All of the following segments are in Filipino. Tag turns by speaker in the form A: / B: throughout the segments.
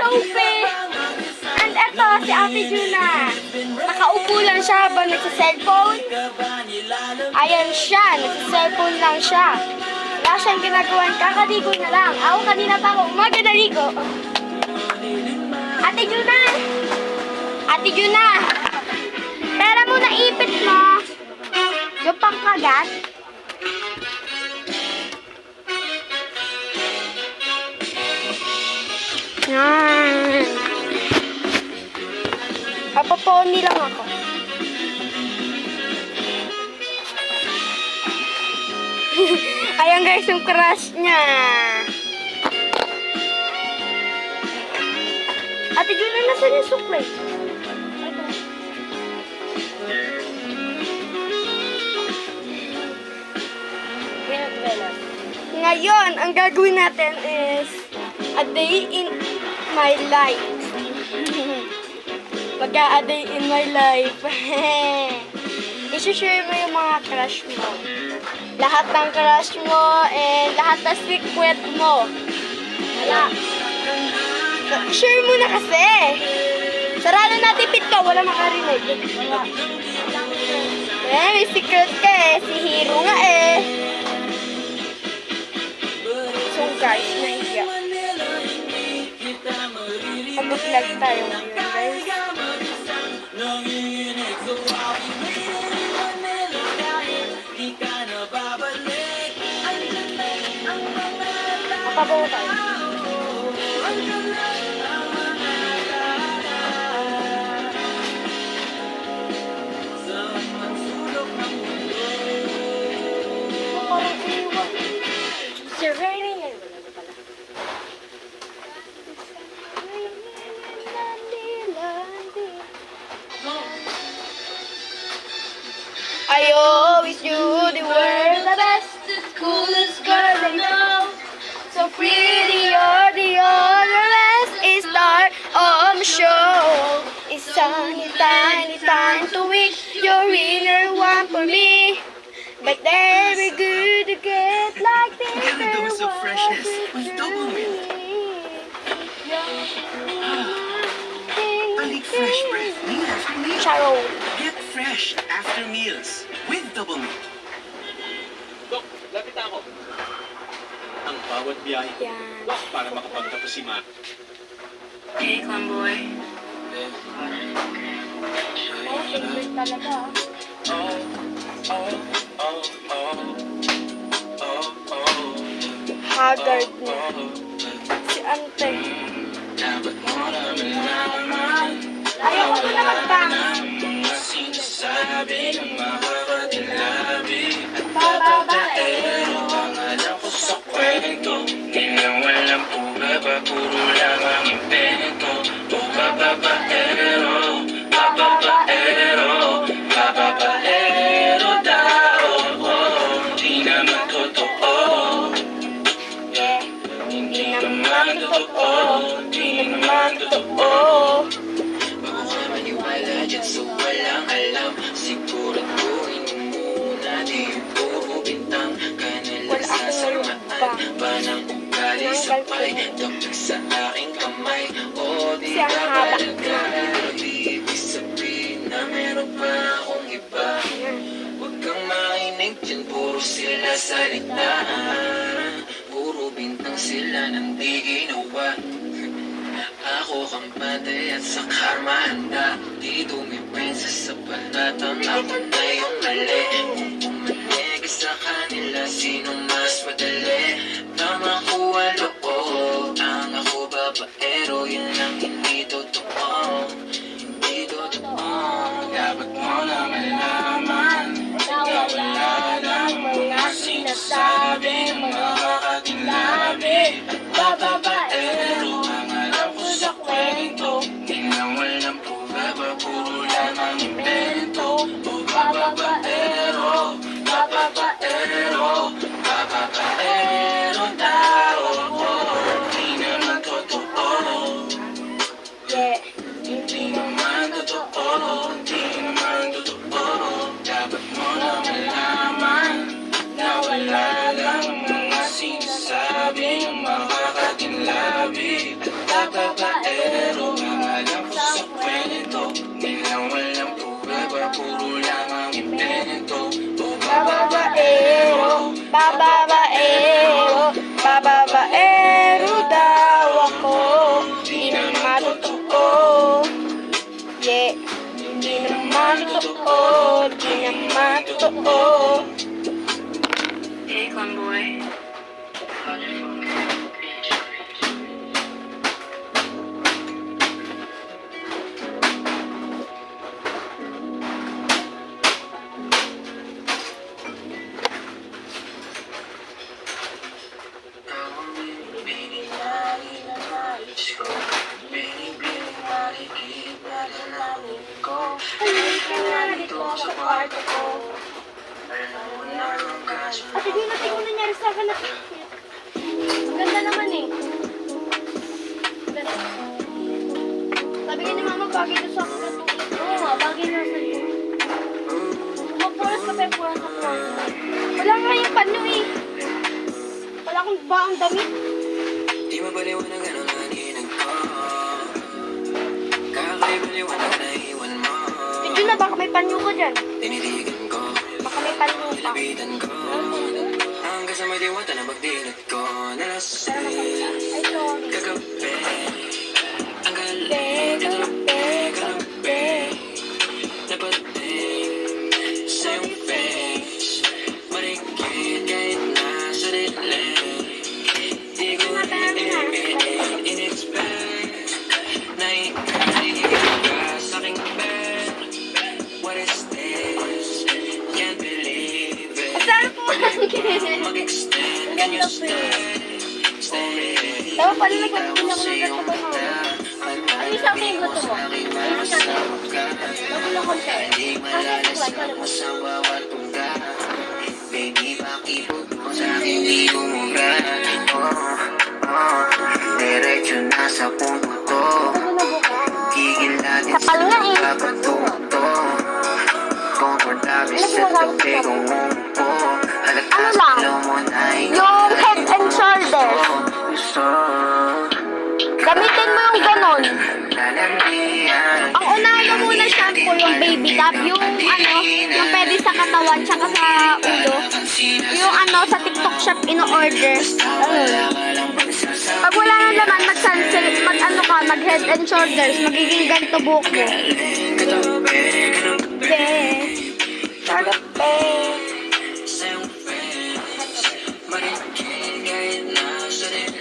A: Sophie. And eto, si Ate Juna. Nakaupo lang siya habang nagsa-cellphone. Ayan siya, nagsa-cellphone lang siya. Wala siyang ginagawan, kakaligo na lang. Ako kanina pa ako umaga naligo. Ate Juna! Ate Juna! Pera mo na ipit mo. Yung pangkagat. Yan. Papaponi lang ako. Ayan guys, yung crush niya. Ate Juna, nasan yung suklay? Ngayon, ang gagawin natin is a day in my life. Magka a day in my life. I-share mo yung mga crush mo. Lahat ng crush mo and lahat ng secret mo. Wala. I-share mo na kasi. Sarado natin pinto, wala makarinig. Wala. Eh, may secret ka eh. Si Hero nga eh. So guys, nahiya. Mag-vlog tayo ngayon guys. Mapabaw tayo. Parang iwan. Sir Raining. I always do the world the best, the coolest girl I know. So pretty, you're the other rest is start of the show. It's sunny, tiny time to week, you're inner one for me. But they're good to get like this.
B: Get a dose of freshness with Double Mint. Balik fresh breath meal after meal.
A: Charo.
B: Get fresh after meals with Double Mint.
C: Dok, lapit na ako. Ang bawat biyahe ko,
A: Yan.
C: para makapagtapos si Ma.
D: Hey, Clamboy.
A: Oh, favorite talaga. Haggard na. Si Ante. Ayaw ko na mag-dance. Bababaero. Yeah. Hindi naman totoo. Hindi naman totoo.
E: Bago ka maniwala dyan sa walang alam, siguraduhin mo muna di yung puro bintang ka nalang sasamaan pa ng ugali sabay tapos sa aking kamay. O di
A: Siya
E: ka
A: haba.
E: talaga, pero di ibig sabihin na meron pa akong iba. Huwag kang makinig dyan, puro sila salita, puro bintang sila nang di ginawa. Ako kang patay at sa karma handa, di dumipensa sa panatang ako na yung mali. Kung pumanig sa kanila, sinong mas madali na makuha loob? Ang ako babaero, yun ang hindi totoo. Hindi totoo. Dapat mo na malaman na wala ng mga sinasabi, mga kakatilabi at bababaero. Ang alam ko sa kwento, ginawal ng puraba, puro lamang invento. O bababaero, bababaero, bababaero.
A: oh.
D: Hey, Clem boy.
A: Ate, di natin kung nangyari sa akin na. Ang ganda naman eh. Ang ganda. Sabi ka ni Mama, bagay na sa akin na tulad. Oo nga, bagay na sa iyo. Magpuras ka pa yung puras sa puras. Wala nga yung panyo eh. Wala akong baang damit.
E: Di mapaliwanag ang naninag ko. Kakaibaliwanag na iwan mo.
A: Medyo na, baka may panyo ko dyan.
E: Tinitigan ko,
A: Baka may panyo pa.
E: nilapitan ko. Hanggang sa may diwata na magdinat ko. Nalasing
A: Ay, sorry.
E: kagabi. Ang galing kagabi. Napating sa iyong face. Marikit kahit nasa dilim. Di ko in-expect na ika'y ka sa aking bed. What is this? Can't believe it.
A: Saan po?
E: Mag-extend, can you stay?
A: Dapat pala nagpapagin ako ng gato ba mo? Ano yung sa akin yung gato mo? Ano yung sa akin? Bago na konti. Kasi sa like, alam mo.
E: Sa bawat tungga. Baby, pakipot mo sa akin, di kumura. Diretso na sa punto to. Tigil natin sa
A: Kapal nga eh.
E: pagkatuto. Komportable sa tabi kong umupo.
A: Ano lang? Yung head and shoulders. Gamitin mo yung ganon. Ang unahan mo muna shampoo, yung baby top, yung ano, yung pwede sa katawan, tsaka sa ulo. Yung ano, sa TikTok shop, ino-order. Pag wala nang laman, mag-sunsilk, mag-ano ka, mag-head and shoulders, magiging ganito buhok mo.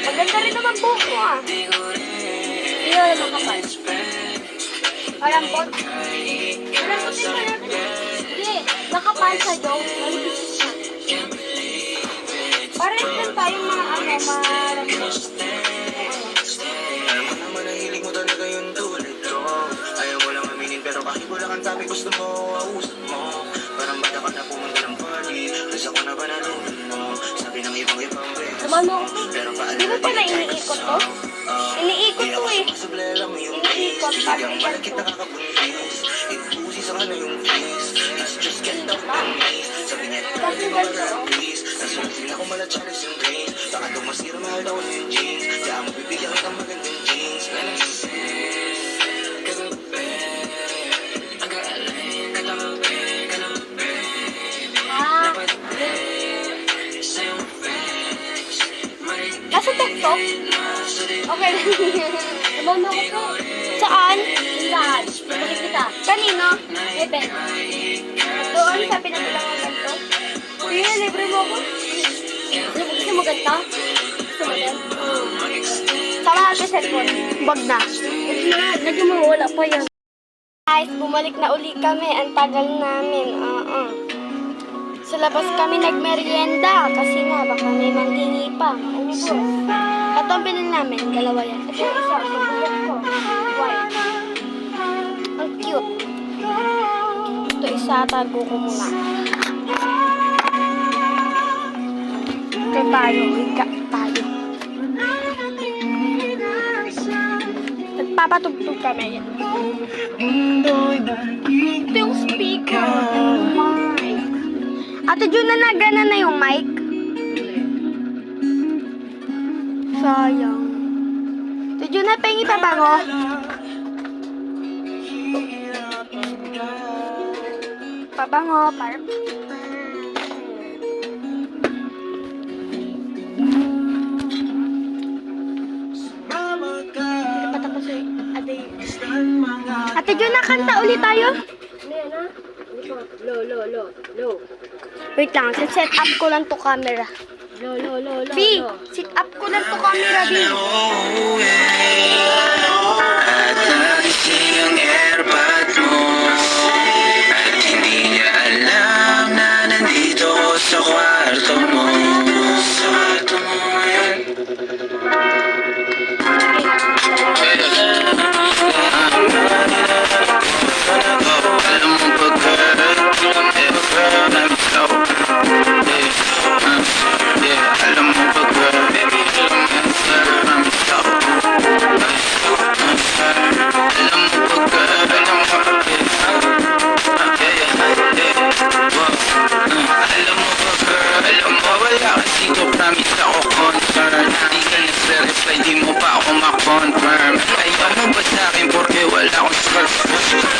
A: Maganda rin naman buhok mo ah. Hindi wala makapal. Parang pot. Parang putin pa natin. Hindi, nakapal sa joke. Malibis siya. Parang din tayong mga ano, marami.
E: Alam mo naman ang hilig mo talaga yung tulad ko. Ayaw mo lang aminin pero kahit wala kang topic gusto mo, ausap mo. Parang bata ka na pumunta ng party. Tapos ako na ba nalunan mo? Sabi ng ibang way.
A: Namano ko.
E: Pero
A: Di mo pala iniikot to? Iniikot to eh. Iniikot.
E: Bigyan
A: Parang
E: malakit
A: ganito.
E: nakakabuntis. Ipusi sa kanya yung kiss. It's just get down on knees. Sabi niya,
A: Kasi ganito.
E: please. Nasunod sila kung mala-challenge yung brain. Baka daw masira mahal daw yung jeans. Kaya mo bibigyan kitang magandang jeans. Nalasing kagabi. Ang galing katabi.
A: Ah,
E: Sa iyong face.
A: nasa TikTok? Okay. Namano ko po. Saan? Saan? Bakit kita? Kanino? Eben. Doon sa pinagalangan ganito. Sige, libre mo ako. Gusto mo ganito? Gusto mo din? Sama natin cellphone. Wag na. Lagi mo, wala pa yan. Guys, bumalik na uli kami. Ang tagal namin. Sa labas kami nagmerienda kasi nga baka may manghingi pa. Ubus. Ito ang pinil namin. Dalawa yan. Ito yung isa. Subukan ko. White. Ang cute. Ito isa. Tago ko muna. Ito tayo. Ika tayo. Nagpapatugtog kami. Ito yung speaker. Ate Jun, na nagana na yung mic. Sayang. Ate Jun, na pengi pa ba mo? Pabango, parang... Hindi pa tapos eh. Ate Jun, nakanta ulit tayo? Ano yan ah? Lo. Wait lang, set up ko lang to camera. B, set up ko lang to camera, B.
E: At nagising ang airpod mo. At hindi niya alam na nandito ako sa kwarto mo. Sa kwarto mo yan. Alam mo ba girl, yeah, alam mo ba girl, baby, alam mo ba alam mo wala kasi ko promise ako concern. Di ka nagre-reply, di mo pa ako ma-confirm. Ayaw mo ba sa'kin porque wala akong stress?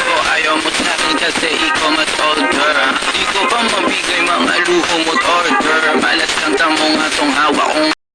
E: O ayaw mo sa'kin kasi ikaw